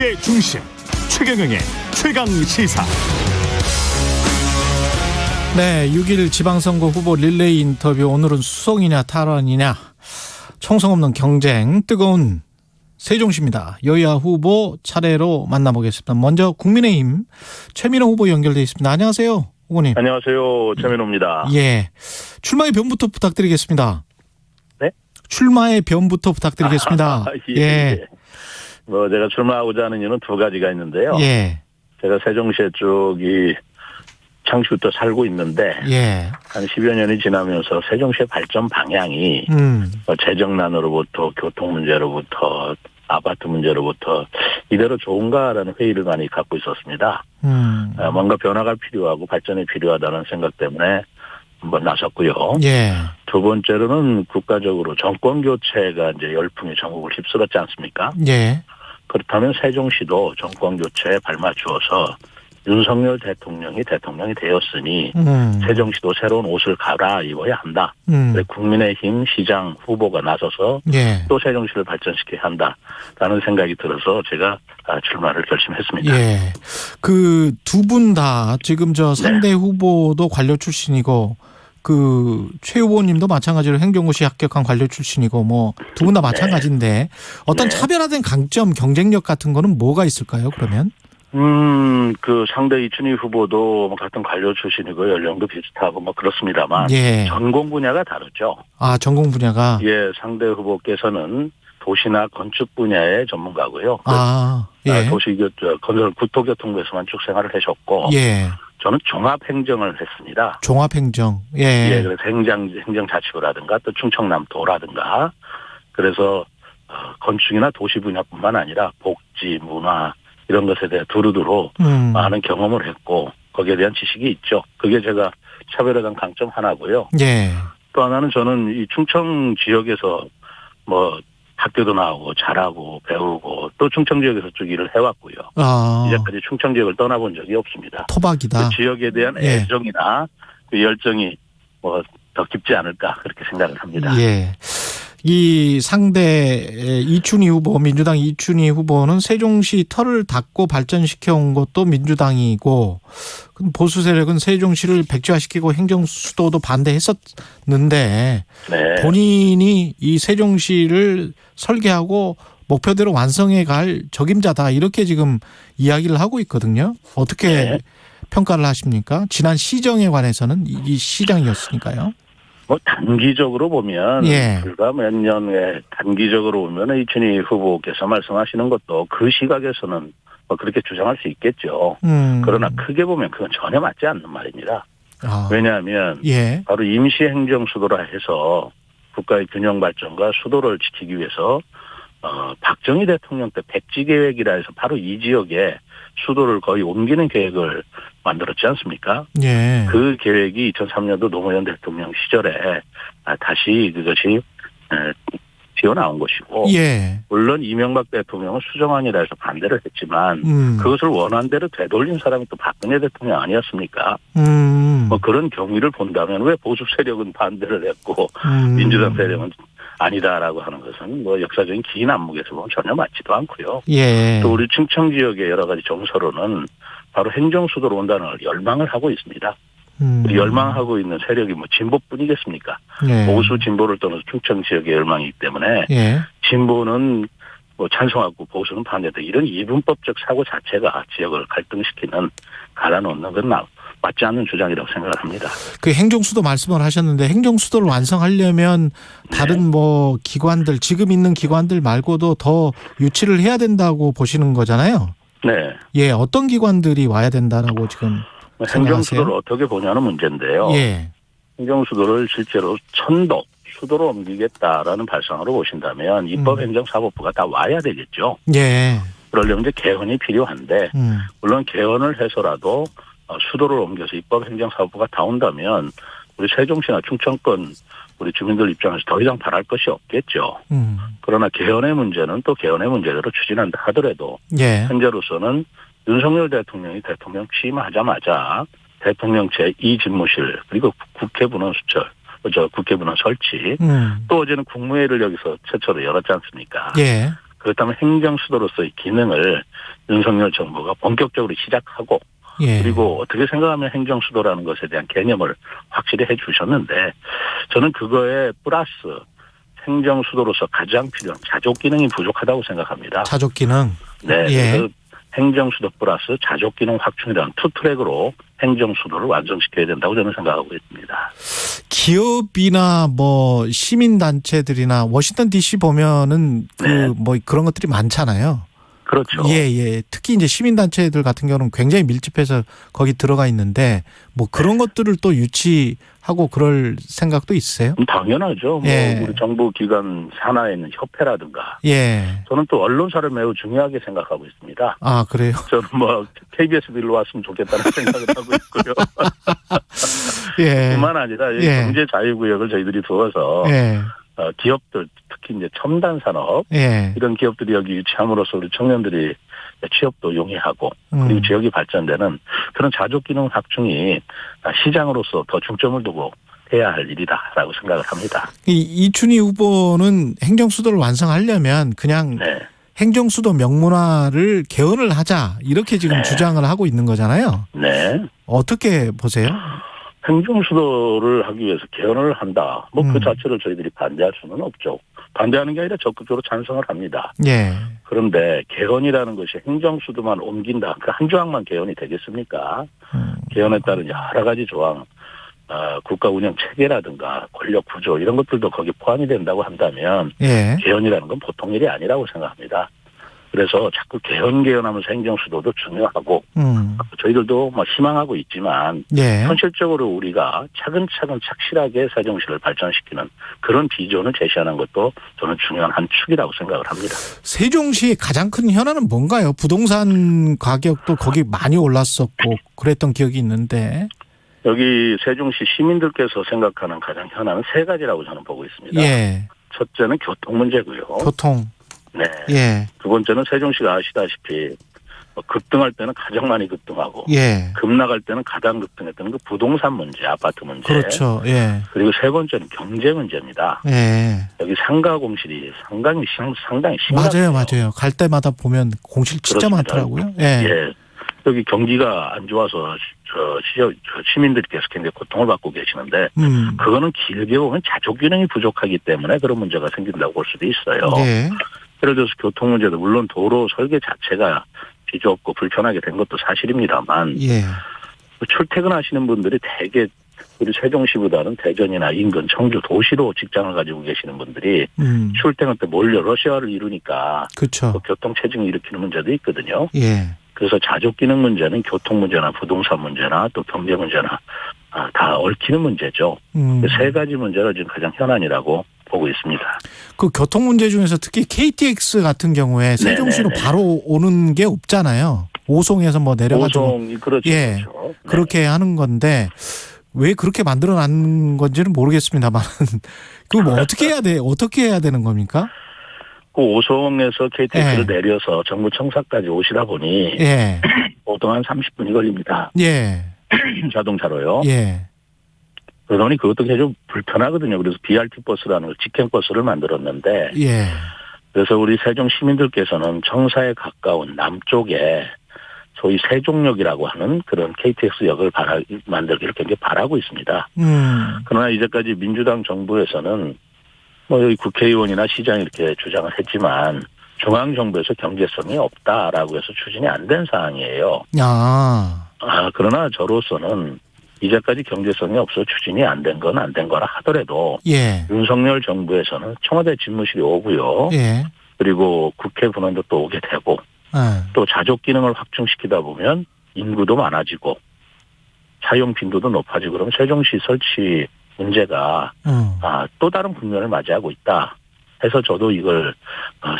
의 중심 최경영의 최강 시사. 네, 6일 지방선거 후보 릴레이 인터뷰. 오늘은 수성이냐 탈환이냐 총성 없는 경쟁 뜨거운 세종시입니다. 여야 후보 차례로 만나보겠습니다. 먼저 국민의힘 최민호 후보 연결돼 있습니다. 안녕하세요, 후보님. 안녕하세요, 최민호입니다. 예, 출마의 변부터 부탁드리겠습니다. 네? 출마의 변부터 부탁드리겠습니다. 예. 뭐 제가 출마하고자 하는 이유는 두 가지가 있는데요. 예. 제가 세종시 쪽이 창시부터 살고 있는데 예. 한 10여 년이 지나면서 세종시의 발전 방향이 재정난으로부터 교통 문제로부터 아파트 문제로부터 이대로 좋은가라는 회의를 많이 갖고 있었습니다. 뭔가 변화가 필요하고 발전이 필요하다는 생각 때문에 한번 나섰고요. 예. 두 번째로는 국가적으로 정권 교체가 이제 열풍이 전국을 휩쓸었지 않습니까? 예. 그렇다면 세종시도 정권 교체에 발맞추어서 윤석열 대통령이 되었으니 세종시도 새로운 옷을 갈아입어야 한다. 국민의힘 시장 후보가 나서서 예. 또 세종시를 발전시켜야 한다라는 생각이 들어서 제가 출마를 결심했습니다. 예. 그 두 분 다 지금 저 상대 후보도 관료 출신이고 그 최 후보님도 마찬가지로 행정고시 합격한 관료 출신이고 뭐 두 분 다 마찬가지인데 어떤 차별화된 강점, 경쟁력 같은 거는 뭐가 있을까요, 그러면? 그 상대 이춘희 후보도 같은 관료 출신이고 연령도 비슷하고 뭐 그렇습니다만 예. 전공 분야가 다르죠. 아, 전공 분야가. 예, 상대 후보께서는 도시나 건축 분야의 전문가고요. 아, 예. 도시 건설 국토교통부에서만 쭉 생활을 하셨고, 예. 저는 종합행정을 했습니다. 종합행정. 예. 예, 그래서 행정자치부라든가 또 충청남도라든가 그래서 건축이나 도시 분야뿐만 아니라 복지, 문화 이런 것에 대해 두루두루 많은 경험을 했고 거기에 대한 지식이 있죠. 그게 제가 차별화된 강점 하나고요. 예. 또 하나는 저는 이 충청 지역에서 뭐 학교도 나오고 잘하고 배우고 또 충청 지역에서 쭉 일을 해왔고요. 아. 이제까지 충청 지역을 떠나본 적이 없습니다. 토박이다. 그 지역에 대한 애정이나 그 열정이 뭐 더 깊지 않을까 그렇게 생각을 합니다. 예. 이 상대 이춘희 후보, 민주당 이춘희 후보는 세종시 터를 닦고 발전시켜 온 것도 민주당이고 보수 세력은 세종시를 백지화시키고 행정수도도 반대했었는데 본인이 이 세종시를 설계하고 목표대로 완성해 갈 적임자다 이렇게 지금 이야기를 하고 있거든요. 어떻게 평가를 하십니까? 지난 시정에 관해서는 이 시장이었으니까요. 뭐 단기적으로 보면 불과 몇 년에 단기적으로 보면 이춘희 후보께서 말씀하시는 것도 그 시각에서는 뭐 그렇게 주장할 수 있겠죠. 그러나 크게 보면 그건 전혀 맞지 않는 말입니다. 왜냐하면 바로 임시행정수도라 해서 국가의 균형 발전과 수도를 지키기 위해서 박정희 대통령 때 백지계획이라 해서 바로 이 지역에 수도를 거의 옮기는 계획을 만들었지 않습니까? 예. 그 계획이 2003년도 노무현 대통령 시절에 다시 그것이 튀어나온 것이고 물론 이명박 대통령은 수정안이라 해서 반대를 했지만 그것을 원한 대로 되돌린 사람이 또 박근혜 대통령 아니었습니까? 뭐 그런 경위를 본다면 왜 보수 세력은 반대를 했고 민주당 세력은 아니다라고 하는 것은 뭐 역사적인 긴 안목에서 보면 전혀 맞지도 않고요. 또 우리 충청 지역의 여러 가지 정서로는 바로 행정수도로 온다는 걸 열망을 하고 있습니다. 열망하고 있는 세력이 뭐 진보뿐이겠습니까? 보수 진보를 떠나서 충청 지역의 열망이기 때문에 진보는 뭐 찬성하고 보수는 반대다. 이런 이분법적 사고 자체가 지역을 갈등시키는 갈아놓는 건 맞지 않는 주장이라고 생각을 합니다. 그 행정수도 말씀을 하셨는데 행정수도를 완성하려면 다른 뭐 기관들 지금 있는 기관들 말고도 더 유치를 해야 된다고 보시는 거잖아요. 네. 예, 어떤 기관들이 와야 된다라고 지금 생각하세요? 행정수도를 어떻게 보냐는 문제인데요. 행정수도를 실제로 천도 수도로 옮기겠다라는 발상으로 보신다면 입법행정사법부가 다 와야 되겠죠. 그러려면 이제 개헌이 필요한데 물론 개헌을 해서라도 수도를 옮겨서 입법행정사법부가 다 온다면 우리 세종시나 충청권 우리 주민들 입장에서 더 이상 바랄 것이 없겠죠. 그러나 개헌의 문제는 또 개헌의 문제대로 추진한다 하더라도 현재로서는 윤석열 대통령이 대통령 취임하자마자 대통령 제2집무실 그리고 국회분원 수철, 국회분원 설치 또 어제는 국무회의를 여기서 최초로 열었지 않습니까? 그렇다면 행정수도로서의 기능을 윤석열 정부가 본격적으로 시작하고 예. 그리고 어떻게 생각하면 행정수도라는 것에 대한 개념을 확실히 해 주셨는데 저는 그거에 플러스 행정수도로서 가장 필요한 자족 기능이 부족하다고 생각합니다. 자족 기능. 네. 예. 그래서 행정수도 플러스 자족 기능 확충이라는 투 트랙으로 행정수도를 완성시켜야 된다고 저는 생각하고 있습니다. 기업이나 뭐 시민단체들이나 워싱턴 DC 보면은 뭐 그런 것들이 많잖아요. 그렇죠. 예. 특히 이제 시민단체들 같은 경우는 굉장히 밀집해서 거기 들어가 있는데 뭐 그런 것들을 또 유치하고 그럴 생각도 있으세요? 당연하죠. 예. 뭐 우리 정부 기관 산하에 있는 협회라든가. 예. 저는 또 언론사를 매우 중요하게 생각하고 있습니다. 아, 그래요? 저는 뭐 KBS 빌로 왔으면 좋겠다는 생각을 하고 있고요. 예. 뿐만 아니라 예. 경제 자유구역을 저희들이 두어서 예. 기업들 특히 이제 첨단 산업 예. 이런 기업들이 여기 유치함으로써 우리 청년들이 취업도 용이하고 그리고 지역이 발전되는 그런 자족 기능 확충이 시장으로서 더 중점을 두고 해야 할 일이다라고 생각을 합니다. 이춘희 후보는 행정수도를 완성하려면 그냥 행정수도 명문화를 개헌을 하자 이렇게 지금 주장을 하고 있는 거잖아요. 네. 어떻게 보세요? 행정수도를 하기 위해서 개헌을 한다. 뭐 그 자체를 저희들이 반대할 수는 없죠. 반대하는 게 아니라 적극적으로 찬성을 합니다. 예. 그런데 개헌이라는 것이 행정수도만 옮긴다. 그 한 조항만 개헌이 되겠습니까? 개헌에 따른 여러 가지 조항, 국가 운영 체계라든가 권력 구조 이런 것들도 거기 포함이 된다고 한다면 개헌이라는 건 보통 일이 아니라고 생각합니다. 그래서 자꾸 개헌하면서 행정수도도 중요하고 저희들도 뭐 희망하고 있지만 현실적으로 우리가 차근차근 착실하게 세종시를 발전시키는 그런 비전을 제시하는 것도 저는 중요한 한 축이라고 생각을 합니다. 세종시의 가장 큰 현안은 뭔가요? 부동산 가격도 거기 많이 올랐었고 그랬던 기억이 있는데. 여기 세종시 시민들께서 생각하는 가장 현안은 세 가지라고 저는 보고 있습니다. 예. 첫째는 교통 문제고요. 교통. 네. 예. 두 번째는 세종시가 아시다시피 급등할 때는 가장 많이 급등하고 급락할 때는 가장 급등했던 그 부동산 문제, 아파트 문제. 그렇죠. 예. 그리고 세 번째는 경제 문제입니다. 예. 여기 상가 공실이 상당히 심각해요. 맞아요. 갈 때마다 보면 공실 진짜 그렇습니다. 많더라고요. 예. 여기 경기가 안 좋아서 시민들께서 굉장히 고통을 받고 계시는데 그거는 길게 보면 자족 기능이 부족하기 때문에 그런 문제가 생긴다고 볼 수도 있어요. 예를 들어서 교통 문제도 물론 도로 설계 자체가 비좁고 불편하게 된 것도 사실입니다만 출퇴근하시는 분들이 대개 우리 세종시보다는 대전이나 인근 청주 도시로 직장을 가지고 계시는 분들이 출퇴근 때 몰려 러시아를 이루니까 그렇죠. 교통체증을 일으키는 문제도 있거든요. 예. 그래서 자족 기능 문제는 교통 문제나 부동산 문제나 또 경제 문제나 다 얽히는 문제죠. 세 가지 문제가 지금 가장 현안이라고 보고 있습니다. 그 교통 문제 중에서 특히 KTX 같은 경우에 세종시로 바로 오는 게 없잖아요. 오송에서 뭐 내려가지고. 그렇죠. 예. 그렇죠. 그렇게 하는 건데 왜 그렇게 만들어낸 건지는 모르겠습니다만 그거 뭐 어떻게 해야 돼? 어떻게 해야 되는 겁니까? 그 오송에서 KTX를 내려서 정부청사까지 오시다 보니 보통 한 30분이 걸립니다. 자동차로요. 그러더니 그것도 좀 불편하거든요. 그래서 BRT 버스라는 걸 직행 버스를 만들었는데 그래서 우리 세종 시민들께서는 청사에 가까운 남쪽에 소위 세종역이라고 하는 그런 KTX역을 만들기를 굉장히 바라고 있습니다. 그러나 이제까지 민주당 정부에서는 뭐 여기 국회의원이나 시장이 이렇게 주장을 했지만 중앙정부에서 경제성이 없다라고 해서 추진이 안 된 사항이에요. 그러나 저로서는 이제까지 경제성이 없어 추진이 안 된 건 안 된 거라 하더라도 윤석열 정부에서는 청와대 집무실이 오고요. 그리고 국회 분원도 또 오게 되고 또 자족 기능을 확충시키다 보면 인구도 많아지고 사용 빈도도 높아지고 그러면 세종시 설치 문제가 또 다른 국면을 맞이하고 있다 해서 저도 이걸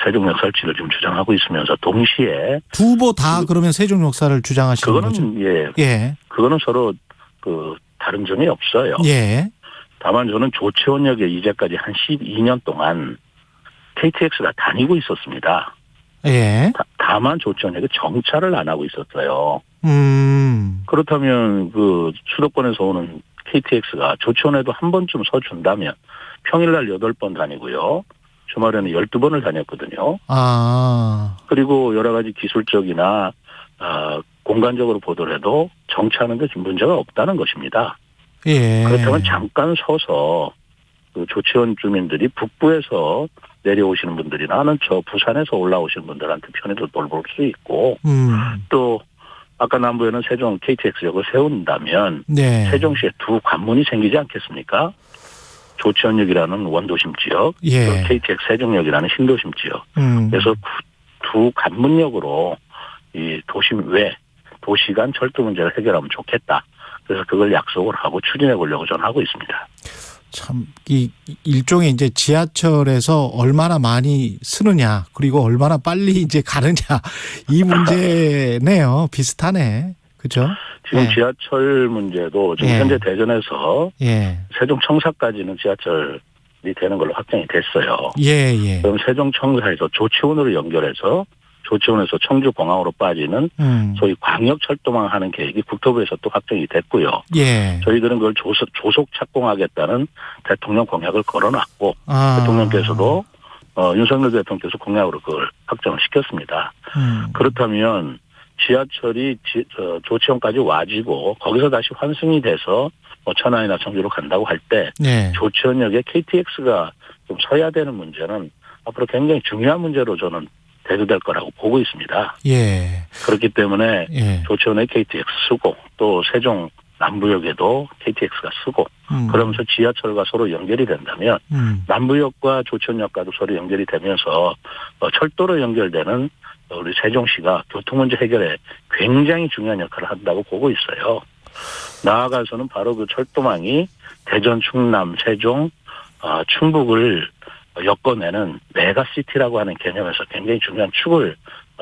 세종역 설치를 지금 주장하고 있으면서 동시에 두 후보 다 그러면 세종역사를 주장하시는 거죠? 그거는 서로 다른 점이 없어요. 다만 저는 조치원역에 이제까지 한 12년 동안 KTX가 다니고 있었습니다. 다만 조치원역에 정차를 안 하고 있었어요. 그렇다면 그 수도권에서 오는 KTX가 조치원에도 한 번쯤 서준다면 평일날 8번 다니고요. 주말에는 12번을 다녔거든요. 그리고 여러 가지 기술적이나 공간적으로 보더라도 정차하는 데 문제가 없다는 것입니다. 예. 그렇다면 잠깐 서서 그 조치원 주민들이 북부에서 내려오시는 분들이나 하는 저 부산에서 올라오시는 분들한테 편의도 돌볼 수 있고 또 아까 남부에는 세종 KTX역을 세운다면 네. 세종시에 두 관문이 생기지 않겠습니까? 조치원역이라는 원도심 지역, 예. 또 KTX 세종역이라는 신도심 지역. 그래서 두 관문역으로 이 도심 외 도시 간 철도 문제를 해결하면 좋겠다. 그래서 그걸 약속을 하고 추진해 보려고 저는 하고 있습니다. 참, 일종의 이제 지하철에서 얼마나 많이 쓰느냐, 그리고 얼마나 빨리 이제 가느냐, 이 문제네요. 비슷하네. 그죠? 지금 지하철 문제도 지금 현재 대전에서 세종청사까지는 지하철이 되는 걸로 확정이 됐어요. 그럼 세종청사에서 조치원으로 연결해서 조치원에서 청주공항으로 빠지는 소위 광역철도망 하는 계획이 국토부에서 또 확정이 됐고요. 저희들은 그걸 조속 착공하겠다는 대통령 공약을 걸어놨고 대통령께서도 윤석열 대통령께서 공약으로 그걸 확정을 시켰습니다. 그렇다면 지하철이 조치원까지 와지고 거기서 다시 환승이 돼서 천안이나 청주로 간다고 할 때 조치원역에 KTX가 좀 서야 되는 문제는 앞으로 굉장히 중요한 문제로 저는 대두될 거라고 보고 있습니다. 그렇기 때문에 조치원에 KTX 쓰고 또 세종 남부역에도 KTX가 쓰고 그러면서 지하철과 서로 연결이 된다면 남부역과 조치원역과도 서로 연결이 되면서 철도로 연결되는 우리 세종시가 교통 문제 해결에 굉장히 중요한 역할을 한다고 보고 있어요. 나아가서는 바로 그 철도망이 대전, 충남, 세종, 충북을 엮어내는 메가시티라고 하는 개념에서 굉장히 중요한 축을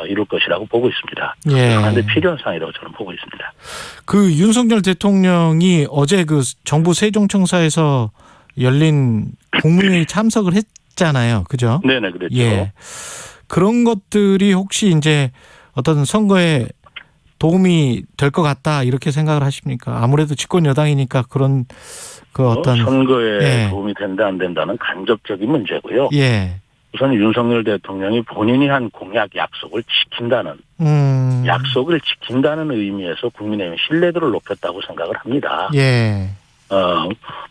이룰 것이라고 보고 있습니다. 그런데 필요한 사항이라고 저는 보고 있습니다. 그 윤석열 대통령이 어제 그 정부 세종청사에서 열린 국무회의 참석을 했잖아요. 그죠? 네네, 그랬죠. 그런 것들이 혹시 이제 어떤 선거에 도움이 될 것 같다 이렇게 생각을 하십니까? 아무래도 집권 여당이니까 그런 그 어떤 선거에 도움이 된다 안 된다는 간접적인 문제고요. 우선 윤석열 대통령이 본인이 한 공약 약속을 지킨다는 약속을 지킨다는 의미에서 국민의힘 신뢰도를 높였다고 생각을 합니다.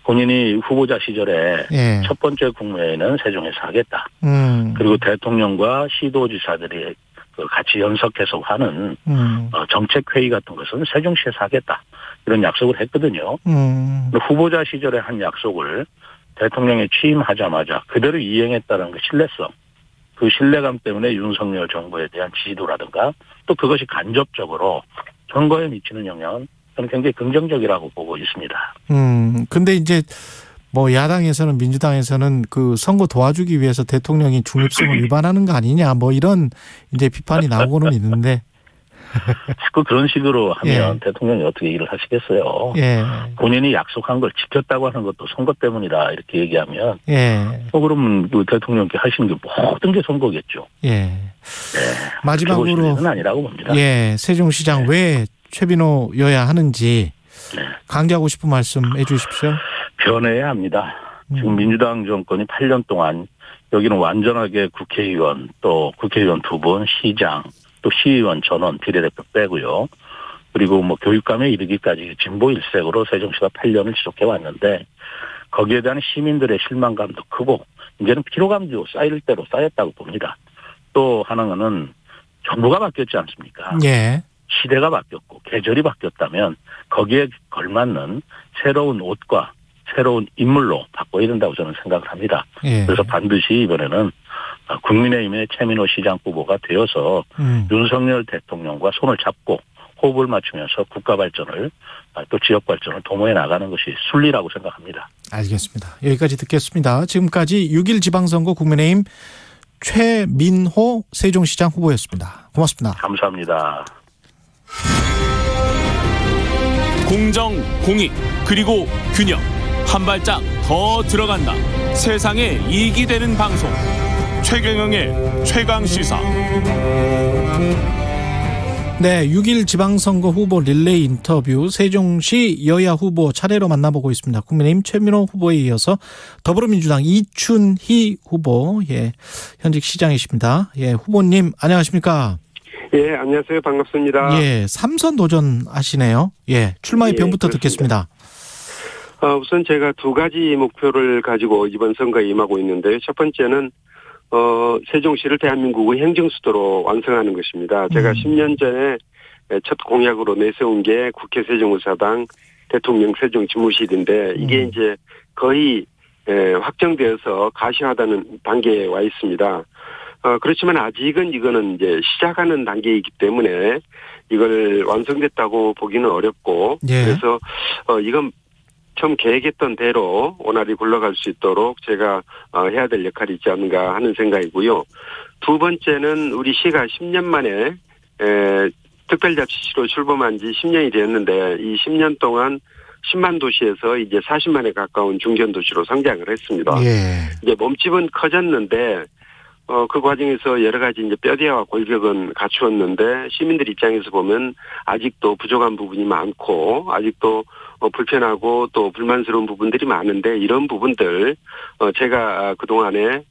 본인이 후보자 시절에 첫 번째 국무회의는 세종에서 하겠다. 그리고 대통령과 시도지사들이 같이 연석해서 하는 정책회의 같은 것은 세종시에서 하겠다. 이런 약속을 했거든요. 후보자 시절에 한 약속을 대통령이 취임하자마자 그대로 이행했다는 그 신뢰성, 그 신뢰감 때문에 윤석열 정부에 대한 지지도라든가 또 그것이 간접적으로 선거에 미치는 영향은 저는 굉장히 긍정적이라고 보고 있습니다. 근데 이제 뭐 야당에서는 민주당에서는 그 선거 도와주기 위해서 대통령이 중립성을 위반하는 거 아니냐 뭐 이런 이제 비판이 나오고는 있는데 자꾸 그런 식으로 하면 대통령이 어떻게 일을 하시겠어요. 본인이 약속한 걸 지켰다고 하는 것도 선거 때문이다 이렇게 얘기하면 그러면 그 대통령께 하시는 게 모든 게 선거겠죠. 마지막으로 아니라고 봅니다. 세종시장 왜 최빈호여야 하는지 강조하고 싶은 말씀 해 주십시오. 변해야 합니다. 지금 민주당 정권이 8년 동안 여기는 완전하게 국회의원 또 국회의원 2분, 시장 또 시의원 전원 비례대표 빼고요. 그리고 뭐 교육감에 이르기까지 진보 일색으로 세종시가 8년을 지속해 왔는데 거기에 대한 시민들의 실망감도 크고 이제는 피로감도 쌓일 대로 쌓였다고 봅니다. 또 하나는 정부가 바뀌었지 않습니까? 시대가 바뀌었고 계절이 바뀌었다면 거기에 걸맞는 새로운 옷과 새로운 인물로 바꿔야 된다고 저는 생각을 합니다. 그래서 반드시 이번에는 국민의힘의 최민호 시장 후보가 되어서 윤석열 대통령과 손을 잡고 호흡을 맞추면서 국가 발전을 또 지역 발전을 도모해 나가는 것이 순리라고 생각합니다. 알겠습니다. 여기까지 듣겠습니다. 지금까지 6.1 지방선거 국민의힘 최민호 세종시장 후보였습니다. 고맙습니다. 감사합니다. 공정, 공익, 그리고 균형. 한 발짝 더 들어간다. 세상에 이익이 되는 방송. 최경영의 최강시사. 네, 6일 지방선거 후보 릴레이 인터뷰 세종시 여야 후보 차례로 만나보고 있습니다. 국민의힘 최민호 후보에 이어서 더불어민주당 이춘희 후보, 예, 현직 시장이십니다. 예, 후보님 안녕하십니까? 예, 안녕하세요. 반갑습니다. 예, 3선 도전하시네요. 예, 출마의 변부터 듣겠습니다. 우선 제가 두 가지 목표를 가지고 이번 선거에 임하고 있는데요. 첫 번째는 세종시를 대한민국의 행정수도로 완성하는 것입니다. 제가 10년 전에 첫 공약으로 내세운 게 국회 세종의사당 대통령 세종지무실인데 이게 이제 거의 확정되어서 가시화되는 단계에 와 있습니다. 그렇지만 아직은 이거는 이제 시작하는 단계이기 때문에 이걸 완성됐다고 보기는 어렵고 예. 그래서 이건 처음 계획했던 대로 원활히 굴러갈 수 있도록 제가 해야 될 역할이 있지 않는가 하는 생각이고요. 두 번째는 우리 시가 10년 만에 특별자치시로 출범한 지 10년이 되었는데 이 10년 동안 10만 도시에서 이제 40만에 가까운 중견도시로 성장을 했습니다. 예. 이제 몸집은 커졌는데 그 과정에서 여러 가지 이제 뼈대와 골격은 갖추었는데 시민들 입장에서 보면 아직도 부족한 부분이 많고 아직도 불편하고 또 불만스러운 부분들이 많은데 이런 부분들 제가 그동안에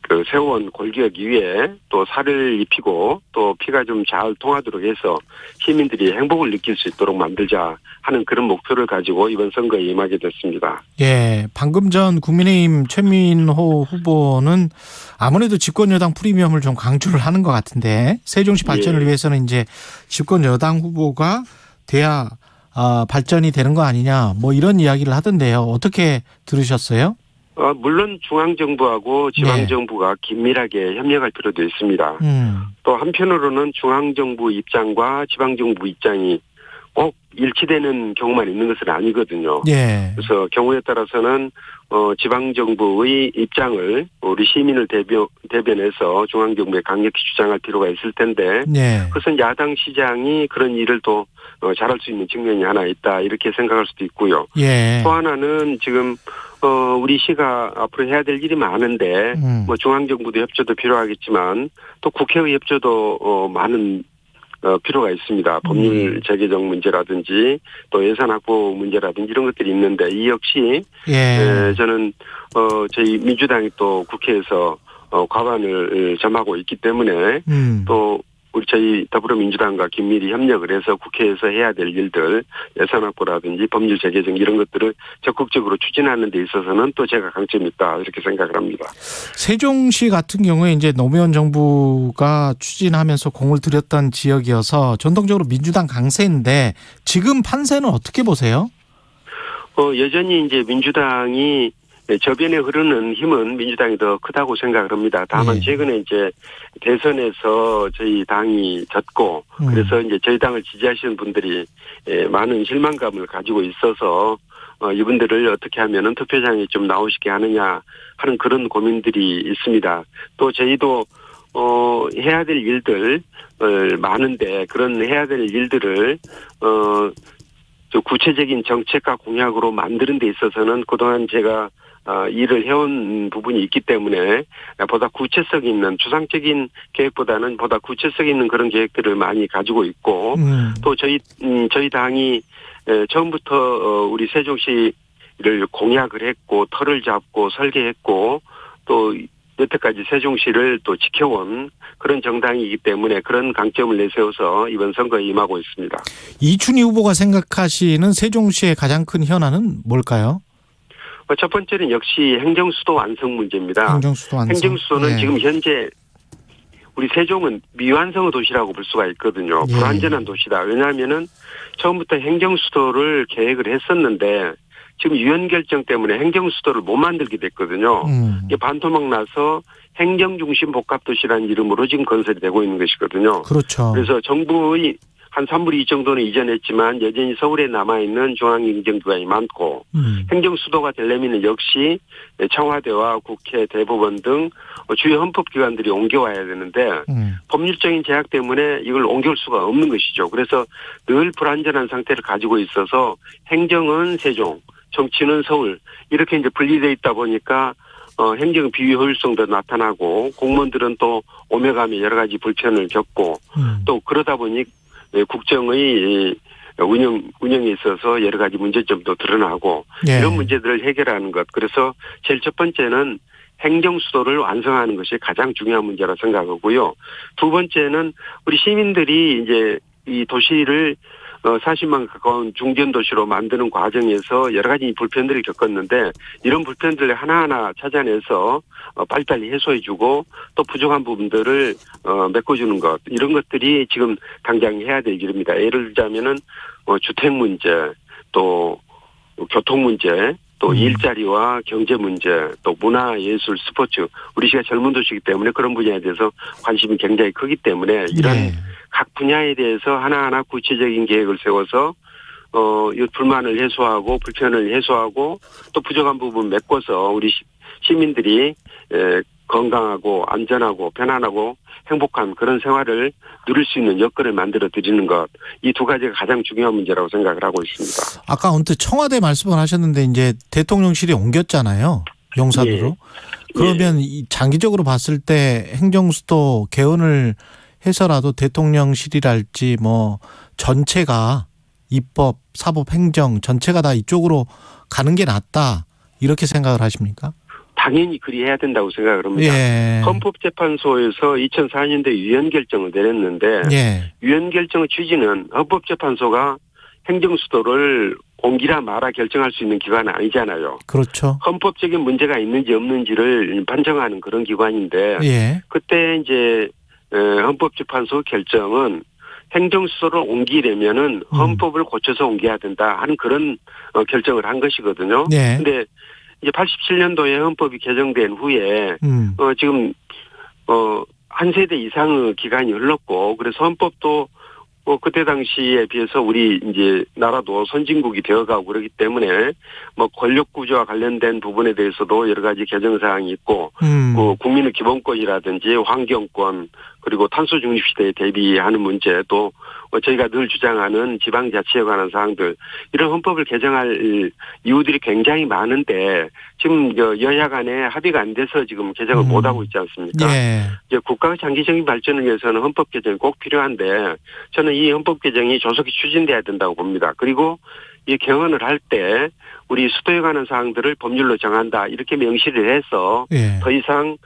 그 세워온 골격 위에 또 살을 입히고 또 피가 좀 잘 통하도록 해서 시민들이 행복을 느낄 수 있도록 만들자 하는 그런 목표를 가지고 이번 선거에 임하게 됐습니다. 예, 방금 전 국민의힘 최민호 후보는 아무래도 집권여당 프리미엄을 좀 강조를 하는 것 같은데 세종시 발전을 위해서는 이제 집권여당 후보가 돼야 발전이 되는 거 아니냐 뭐 이런 이야기를 하던데요. 어떻게 들으셨어요? 물론 중앙정부하고 지방정부가 긴밀하게 협력할 필요도 있습니다. 또 한편으로는 중앙정부 입장과 지방정부 입장이 꼭 일치되는 경우만 있는 것은 아니거든요. 예. 그래서 경우에 따라서는 지방정부의 입장을 우리 시민을 대변해서 중앙정부에 강력히 주장할 필요가 있을 텐데 예. 그것은 야당 시장이 그런 일을 또 잘할 수 있는 측면이 하나 있다 이렇게 생각할 수도 있고요. 예. 또 하나는 지금 우리 시가 앞으로 해야 될 일이 많은데 뭐 중앙정부도 협조도 필요하겠지만 또 국회의 협조도 많은 필요가 있습니다. 법률 재개정 문제라든지 또 예산 확보 문제라든지 이런 것들이 있는데 이 역시 저는 저희 민주당이 또 국회에서 과반을 점하고 있기 때문에 또 우리 저희 더불어민주당과 긴밀히 협력을 해서 국회에서 해야 될 일들 예산 확보라든지 법률 재개정 이런 것들을 적극적으로 추진하는 데 있어서는 또 제가 강점이 있다 이렇게 생각을 합니다. 세종시 같은 경우에 이제 노무현 정부가 추진하면서 공을 들였던 지역이어서 전통적으로 민주당 강세인데 지금 판세는 어떻게 보세요? 여전히 이제 민주당이 저변에 흐르는 힘은 민주당이 더 크다고 생각을 합니다. 다만 최근에 이제 대선에서 저희 당이 졌고 그래서 이제 저희 당을 지지하시는 분들이 많은 실망감을 가지고 있어서 이분들을 어떻게 하면은 투표장에 좀 나오시게 하느냐 하는 그런 고민들이 있습니다. 또 저희도 해야 될 일들 많은데 그런 해야 될 일들을 구체적인 정책과 공약으로 만드는 데 있어서는 그동안 제가 일을 해온 부분이 있기 때문에 보다 구체성 있는 주상적인 계획보다는 보다 구체성 있는 그런 계획들을 많이 가지고 있고 또 저희 당이 처음부터 우리 세종시를 공약을 했고 털을 잡고 설계했고 또 여태까지 세종시를 또 지켜온 그런 정당이기 때문에 그런 강점을 내세워서 이번 선거에 임하고 있습니다. 이춘희 후보가 생각하시는 세종시의 가장 큰 현안은 뭘까요? 첫 번째는 역시 행정수도 완성 문제입니다. 행정수도 완성. 행정수도는 지금 현재 우리 세종은 미완성의 도시라고 볼 수가 있거든요. 불완전한 도시다. 왜냐하면은 처음부터 행정수도를 계획을 했었는데 지금 유엔 결정 때문에 행정수도를 못 만들게 됐거든요. 이게 반토막 나서 행정중심 복합도시라는 이름으로 지금 건설이 되고 있는 것이거든요. 그렇죠. 그래서 정부의 한 3분의 2 정도는 이전했지만 여전히 서울에 남아있는 중앙행정기관이 많고 행정수도가 되려면 역시 청와대와 국회, 대법원 등 주요 헌법기관들이 옮겨와야 되는데 법률적인 제약 때문에 이걸 옮겨올 수가 없는 것이죠. 그래서 늘 불안전한 상태를 가지고 있어서 행정은 세종, 정치는 서울 이렇게 이제 분리되어 있다 보니까 행정 비위 효율성도 나타나고 공무원들은 또 오며 가며 여러 가지 불편을 겪고 또 그러다 보니 국정의 운영에 있어서 여러 가지 문제점도 드러나고 예. 이런 문제들을 해결하는 것. 그래서 제일 첫 번째는 행정 수도를 완성하는 것이 가장 중요한 문제라 생각하고요. 두 번째는 우리 시민들이 이제 이 도시를 40만 가까운 중견도시로 만드는 과정에서 여러 가지 불편들을 겪었는데 이런 불편들을 하나하나 찾아내서 빨리빨리 해소해주고 또 부족한 부분들을 메꿔주는 것 이런 것들이 지금 당장 해야 될 일입니다. 예를 들자면은 주택 문제 또 교통 문제 또 일자리와 경제 문제, 또 문화, 예술, 스포츠. 우리 시가 젊은 도시이기 때문에 그런 분야에 대해서 관심이 굉장히 크기 때문에 이런 네. 각 분야에 대해서 하나하나 구체적인 계획을 세워서 이 불만을 해소하고 불편을 해소하고 또 부족한 부분 메꿔서 우리 시민들이 건강하고 안전하고 편안하고 행복한 그런 생활을 누릴 수 있는 여건을 만들어 드리는 것. 이 두 가지가 가장 중요한 문제라고 생각을 하고 있습니다. 아까 언뜻 청와대 말씀을 하셨는데 이제 대통령실이 옮겼잖아요. 용산으로. 예. 그러면 예. 장기적으로 봤을 때 행정수도 개헌을 해서라도 대통령실이랄지 뭐 전체가 입법, 사법, 행정 전체가 다 이쪽으로 가는 게 낫다. 이렇게 생각을 하십니까? 당연히 그리해야 된다고 생각을 합니다. 예. 헌법재판소에서 2004년도에 위헌 결정을 내렸는데 예. 위헌 결정의 취지는 헌법재판소가 행정수도를 옮기라 마라 결정할 수 있는 기관은 아니잖아요. 그렇죠. 헌법적인 문제가 있는지 없는지를 판정하는 그런 기관인데 예. 그때 이제 헌법재판소 결정은 행정수도를 옮기려면은 헌법을 고쳐서 옮겨야 된다 하는 그런 결정을 한 것이거든요. 그런데 예. 이제 87년도에 헌법이 개정된 후에 지금 한 세대 이상의 기간이 흘렀고 그래서 헌법도 그때 당시에 비해서 우리 이제 나라도 선진국이 되어가고 그러기 때문에 뭐 권력 구조와 관련된 부분에 대해서도 여러 가지 개정 사항이 있고 국민의 기본권이라든지 환경권 그리고 탄소 중립 시대에 대비하는 문제 또 저희가 늘 주장하는 지방자치에 관한 사항들 이런 헌법을 개정할 이유들이 굉장히 많은데 지금 여야 간에 합의가 안 돼서 지금 개정을 못 하고 있지 않습니까? 예. 이제 국가의 장기적인 발전을 위해서는 헌법 개정이 꼭 필요한데 저는 이 헌법 개정이 조속히 추진돼야 된다고 봅니다. 그리고 이 개헌을 할 때 우리 수도에 관한 사항들을 법률로 정한다 이렇게 명시를 해서 예. 더 이상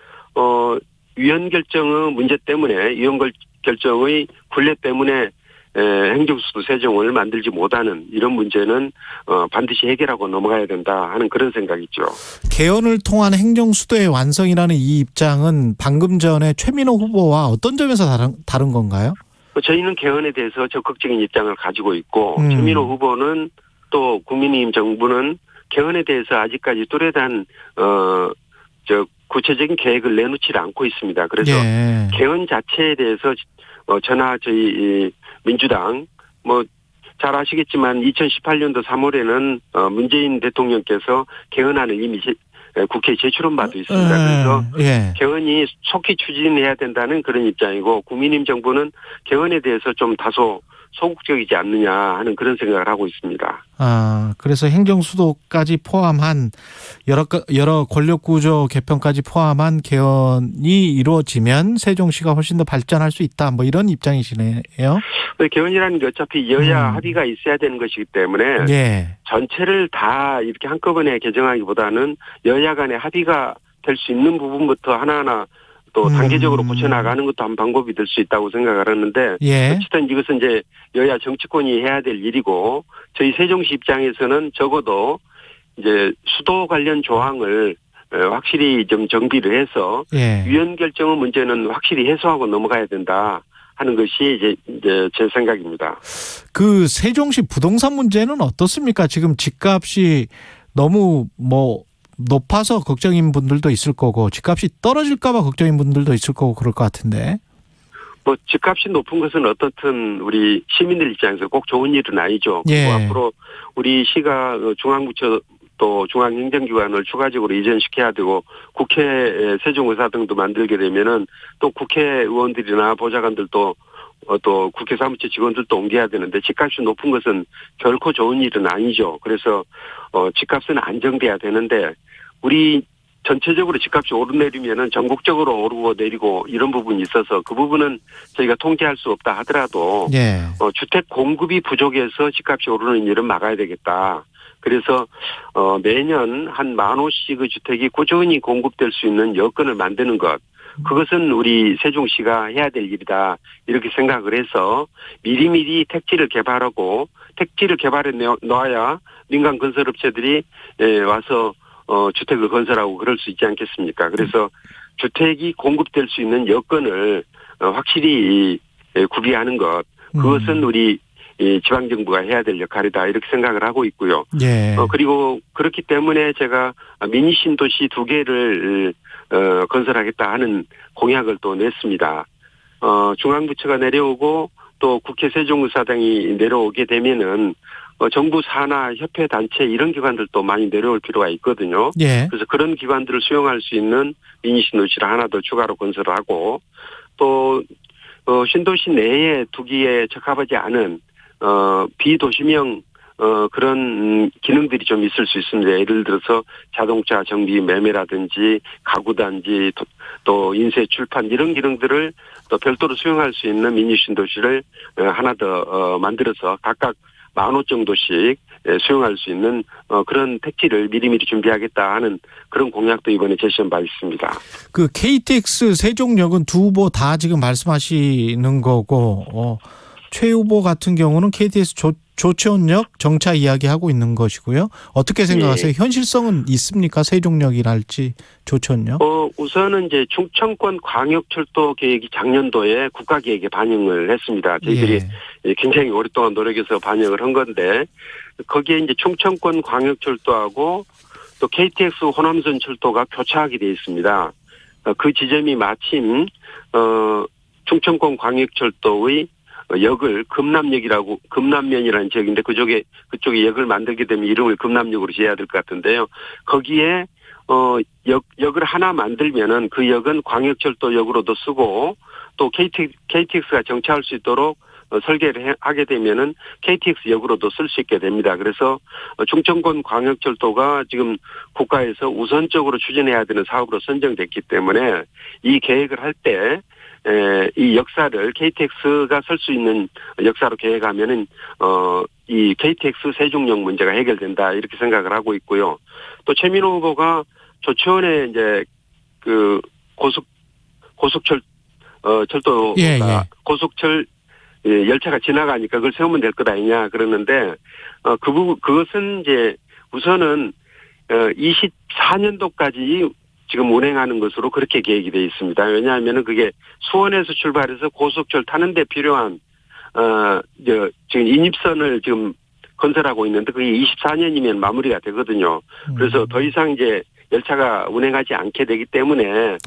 위헌 결정의 문제 때문에 위헌 결정의 굴레 때문에 행정수도 세종을 만들지 못하는 이런 문제는 반드시 해결하고 넘어가야 된다 하는 그런 생각이죠. 개헌을 통한 행정수도의 완성이라는 이 입장은 방금 전에 최민호 후보와 어떤 점에서 다른 건가요? 저희는 개헌에 대해서 적극적인 입장을 가지고 있고 최민호 후보는 또 국민의힘 정부는 개헌에 대해서 아직까지 뚜렷한 구체적인 계획을 내놓지 않고 있습니다. 그래서 예. 개헌 자체에 대해서 저나 저희 민주당 잘 아시겠지만 2018년도 3월에는 문재인 대통령께서 개헌안을 이미 국회에 제출한 바도 있습니다. 그래서 예. 개헌이 속히 추진해야 된다는 그런 입장이고 국민의힘 정부는 개헌에 대해서 좀 다소 소극적이지 않느냐 하는 그런 생각을 하고 있습니다. 그래서 행정수도까지 포함한 여러 권력구조 개편까지 포함한 개헌이 이루어지면 세종시가 훨씬 더 발전할 수 있다. 뭐 이런 입장이시네요. 개헌이라는 게 어차피 여야 합의가 있어야 되는 것이기 때문에 예. 전체를 다 이렇게 한꺼번에 개정하기보다는 여야 간의 합의가 될 수 있는 부분부터 하나하나 또 단계적으로 고쳐나가는 것도 한 방법이 될 수 있다고 생각을 하는데 예. 어쨌든 이것은 이제 여야 정치권이 해야 될 일이고 저희 세종시 입장에서는 적어도 이제 수도 관련 조항을 확실히 좀 정비를 해서 예. 위헌 결정의 문제는 확실히 해소하고 넘어가야 된다 하는 것이 이제 제 생각입니다. 그 세종시 부동산 문제는 어떻습니까? 지금 집값이 너무 높아서 걱정인 분들도 있을 거고 집값이 떨어질까 봐 걱정인 분들도 있을 거고 그럴 것 같은데. 집값이 높은 것은 어떻든 우리 시민들 입장에서 꼭 좋은 일은 아니죠. 예. 그리고 앞으로 우리 시가 중앙부처 또 중앙행정기관을 추가적으로 이전시켜야 되고 국회 세종의사 등도 만들게 되면은 또 국회의원들이나 보좌관들도 또 국회 사무처 직원들도 옮겨야 되는데 집값이 높은 것은 결코 좋은 일은 아니죠. 그래서 집값은 안정돼야 되는데 우리 전체적으로 집값이 오르내리면은 전국적으로 오르고 내리고 이런 부분이 있어서 그 부분은 저희가 통제할 수 없다 하더라도 예. 주택 공급이 부족해서 집값이 오르는 일은 막아야 되겠다. 그래서 매년 한 10,000호씩의 주택이 꾸준히 공급될 수 있는 여건을 만드는 것. 그것은 우리 세종시가 해야 될 일이다. 이렇게 생각을 해서 미리미리 택지를 개발하고 택지를 개발해 놓아야 민간 건설업체들이 와서 주택을 건설하고 그럴 수 있지 않겠습니까? 그래서 주택이 공급될 수 있는 여건을 확실히 구비하는 것. 그것은 우리 지방정부가 해야 될 역할이다. 이렇게 생각을 하고 있고요. 예. 그리고 그렇기 때문에 제가 미니 신도시 2개를 건설하겠다 하는 공약을 또 냈습니다. 중앙부처가 내려오고 또 국회 세종의사당이 내려오게 되면은 정부 산하 협회 단체 이런 기관들도 많이 내려올 필요가 있거든요. 예. 그래서 그런 기관들을 수용할 수 있는 미니 신도시를 하나 더 추가로 건설을 하고 또 신도시 내에 두기에 적합하지 않은 비도시명 그런 기능들이 좀 있을 수 있습니다. 예를 들어서 자동차 정비 매매라든지 가구단지 또 인쇄 출판 이런 기능들을 또 별도로 수용할 수 있는 미니 신도시를 하나 더 만들어서 각각 10,000호 정도씩 수용할 수 있는 그런 택지를 미리미리 준비하겠다 하는 그런 공약도 이번에 제시한 바 있습니다. 그 KTX 세종역은 두 후보 다 지금 말씀하시는 거고 최 후보 같은 경우는 KTX 조치원역 정차 이야기하고 있는 것이고요. 어떻게 생각하세요? 예. 현실성은 있습니까? 세종역이랄지 조치원역? 우선은 이제 충청권 광역철도 계획이 작년도에 국가계획에 반영을 했습니다. 저희들이 굉장히 오랫동안 노력해서 반영을 한 건데 거기에 이제 충청권 광역철도하고 또 KTX 호남선 철도가 교차하게 되어 있습니다. 그 지점이 마침 충청권 광역철도의 역을 금남면이라는 지역인데 그쪽에 역을 만들게 되면 이름을 금남역으로 지어야 될 것 같은데요. 거기에 역을 하나 만들면은 그 역은 광역철도역으로도 쓰고 또 KTX가 정차할 수 있도록 설계를 하게 되면은 KTX 역으로도 쓸 수 있게 됩니다. 그래서 충청권 광역철도가 지금 국가에서 우선적으로 추진해야 되는 사업으로 선정됐기 때문에 이 계획을 할 때 이 역사를 KTX가 설 수 있는 역사로 계획하면은 이 KTX 세종역 문제가 해결된다 이렇게 생각을 하고 있고요. 또 최민호 후보가 조치원에 이제 그 철도가 고속철 열차가 지나가니까 그걸 세우면 될 것 아니냐 그러는데 그것은 이제 우선은 24년도까지 지금 운행하는 것으로 그렇게 계획이 되어 있습니다. 왜냐하면은 그게 수원에서 출발해서 고속철 타는데 필요한 지금 인입선을 지금 건설하고 있는데 그게 24년이면 마무리가 되거든요. 그래서 더 이상 이제 열차가 운행하지 않게 되기 때문에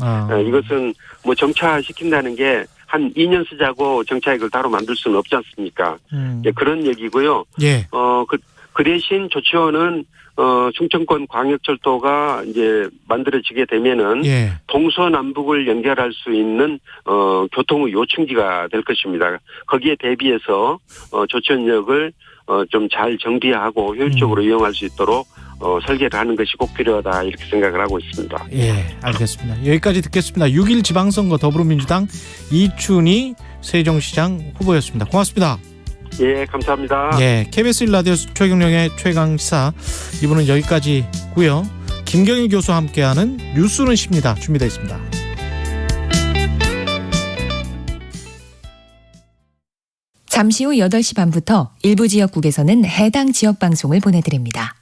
이것은 뭐 정차시킨다는 게 한 2년 쓰자고 정차액을 따로 만들 수는 없지 않습니까? 그런 얘기고요. 예. 그 대신 조치원은 충청권 광역철도가 이제 만들어지게 되면은 동서남북을 연결할 수 있는 교통의 요충지가 될 것입니다. 거기에 대비해서 조치원역을 좀 잘 정비하고 효율적으로 이용할 수 있도록 설계를 하는 것이 꼭 필요하다 이렇게 생각을 하고 있습니다. 예, 알겠습니다. 여기까지 듣겠습니다. 6.1 지방선거 더불어민주당 이춘희 세종시장 후보였습니다. 고맙습니다. 예, 감사합니다. 예, KBS 1라디오 최경영의 최강시사 2부는 여기까지고요. 김경일 교수와 함께하는 뉴스는 쉽니다. 준비되어 있습니다. 잠시 후 8시 반부터 일부 지역국에서는 해당 지역 방송을 보내드립니다.